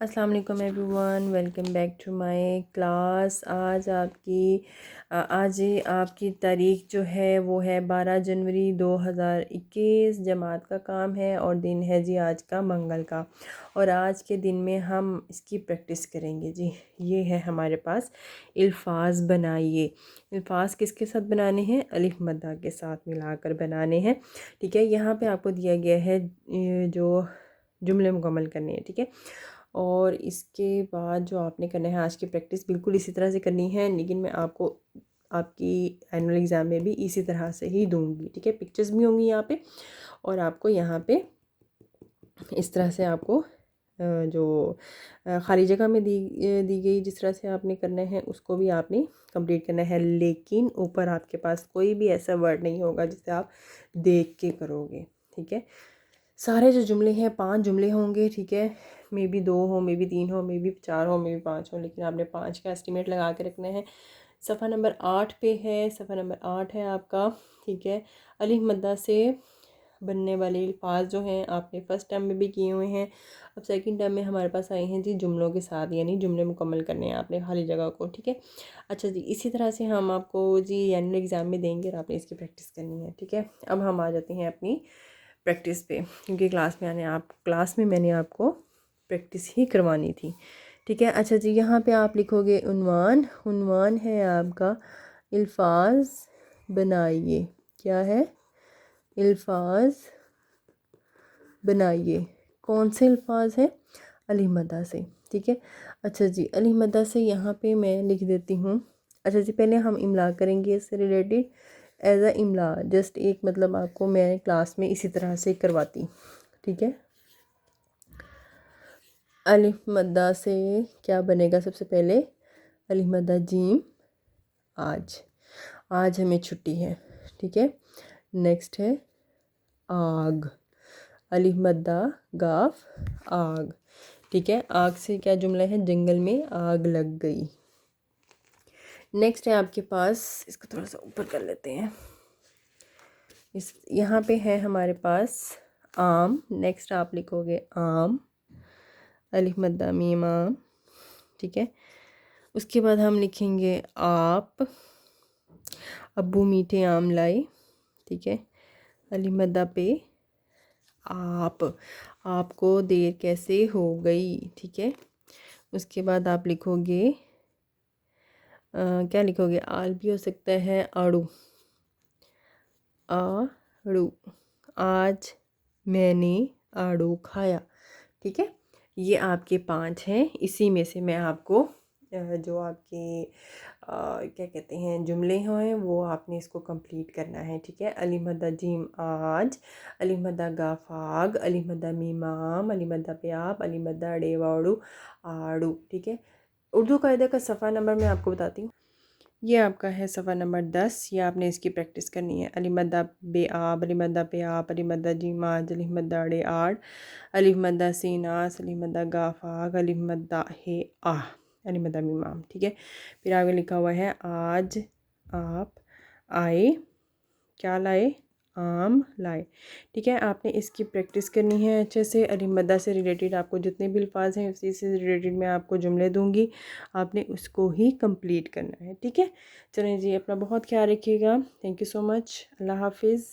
अस्सलाम वालेकुम everyone, welcome back to my class. आज आपकी तारीख जो है वो है 12 जनवरी 2021। जमात का काम है और दिन है जी आज का मंगल का। और आज के दिन में हम इसकी प्रैक्टिस करेंगे जी। ये है हमारे पास अल्फाज बनाइए। अल्फाज किसके साथ बनाने हैं? अलिफ मद्दा के साथ मिलाकर बनाने हैं। ठीक है, यहाँ पे आपको दिया गया है जो जुमले मुकम्मल करने हैं। ठीक है, और इसके बाद जो आपने करना है, आज की प्रैक्टिस बिल्कुल इसी तरह से करनी है, लेकिन मैं आपको आपकी एनुअल एग्ज़ाम में भी इसी तरह से ही दूंगी। ठीक है, पिक्चर्स भी होंगी यहाँ पे, और आपको यहाँ पे इस तरह से आपको जो खाली जगह में दी गई जिस तरह से आपने करना है उसको भी आपने कंप्लीट करना है। लेकिन ऊपर आपके पास कोई भी ऐसा वर्ड नहीं होगा जिसे आप देख के करोगे। ठीक है, सारे जो जुमले हैं 5 जुमले होंगे। ठीक है, मे बी 2 हो, मे बी 3 हो, मे बी 4 हो, मे बी 5 हो, लेकिन आपने 5 का एस्टिमेट लगा के रखना है। सफ़ा नंबर 8 पे है, सफ़ा नंबर 8 है आपका। ठीक है, अलिफ मद्दा से बनने वाले अल्फाज जो हैं आपने फ़र्स्ट टर्म में भी किए हुए हैं। अब सेकंड टर्म में हमारे पास आए हैं जी जुमलों के साथ, यानी जुमले मुकम्मल करने हैं आपने खाली जगह को। ठीक है, अच्छा जी, इसी तरह से हम आपको जी एनुअल एग्ज़ाम में देंगे और आपने इसकी प्रैक्टिस करनी है। ठीक है, अब हम आ जाते हैं अपनी प्रैक्टिस पे, क्योंकि क्लास में मैंने आपको प्रैक्टिस ही करवानी थी। ठीक है, अच्छा जी, यहाँ पे आप लिखोगे उन्वान। उन्वान है आपका अल्फाज बनाइए। क्या है? अल्फाज बनाइए। कौन से अल्फाज हैं? अलिफ मद्दा से। ठीक है, अच्छा जी, अलिफ मद्दा से यहाँ पे मैं लिख देती हूँ। अच्छा जी, पहले हम इमला करेंगे इससे रिलेटेड। एज अ इमला जस्ट एक मतलब आपको मैं क्लास में इसी तरह से करवाती। ठीक है, अलिफ मद्दा से क्या बनेगा? सबसे पहले अलिफ मद्दा जीम। आज, आज हमें छुट्टी है। ठीक है, नेक्स्ट है आग। अलिफ मद्दा गाफ, आग। ठीक है, आग से क्या जुमला है? जंगल में आग लग गई। नेक्स्ट है आपके पास, इसको थोड़ा सा ऊपर कर लेते हैं। इस यहाँ पे है हमारे पास आम। नेक्स्ट आप लिखोगे आम, अलिफ मद्दा मीम आम। ठीक है, उसके बाद हम लिखेंगे आप। अब्बू मीठे आम लाए। ठीक है, अलिफ मद्दा पे आप। आपको देर कैसे हो गई। ठीक है, उसके बाद आप लिखोगे क्या लिखोगे? आल भी हो सकता है, आड़ू। आड़ू, आज मैंने आड़ू खाया। ठीक है, ये आपके 5 हैं। इसी में से मैं आपको जो आपके क्या कहते हैं जुमले हैं वो आपने इसको कंप्लीट करना है। ठीक है, अलिफ मद्दा जीम आज, अलिफ मद्दा गाफाग, अलिफ मद्दा मीमाम, अलिफ मद्दा प्याप, अलिफ मद्दा डेवाड़ू आड़ू। ठीक है, उर्दू कायदे का सफ़ा नंबर मैं आपको बताती हूँ। ये आपका है सफ़ा नंबर 10। ये आपने इसकी प्रैक्टिस करनी है। अलिफ मद्दा बे आब, अलिफ मद्दा पे आप, अलिफ मद्दा जीम आज, अलिफ मद्दा डे आड़, अलिफ मद्दा सीन आस, अलिफ मद्दा गाफाग, अलिफ मद्दा हे आह, अलिफ मद्दा मीमाम। ठीक है, फिर आगे लिखा हुआ है आज आप आए, क्या लाए? आम लाए। ठीक है, आपने इसकी प्रैक्टिस करनी है अच्छे से। अलिफ मद्दा से रिलेटेड आपको जितने भी अल्फाज हैं उसी से रिलेटेड मैं आपको जुमले दूंगी, आपने उसको ही कंप्लीट करना है। ठीक है, चलें जी, अपना बहुत ख्याल रखिएगा। Thank you so much. अल्लाह हाफिज़।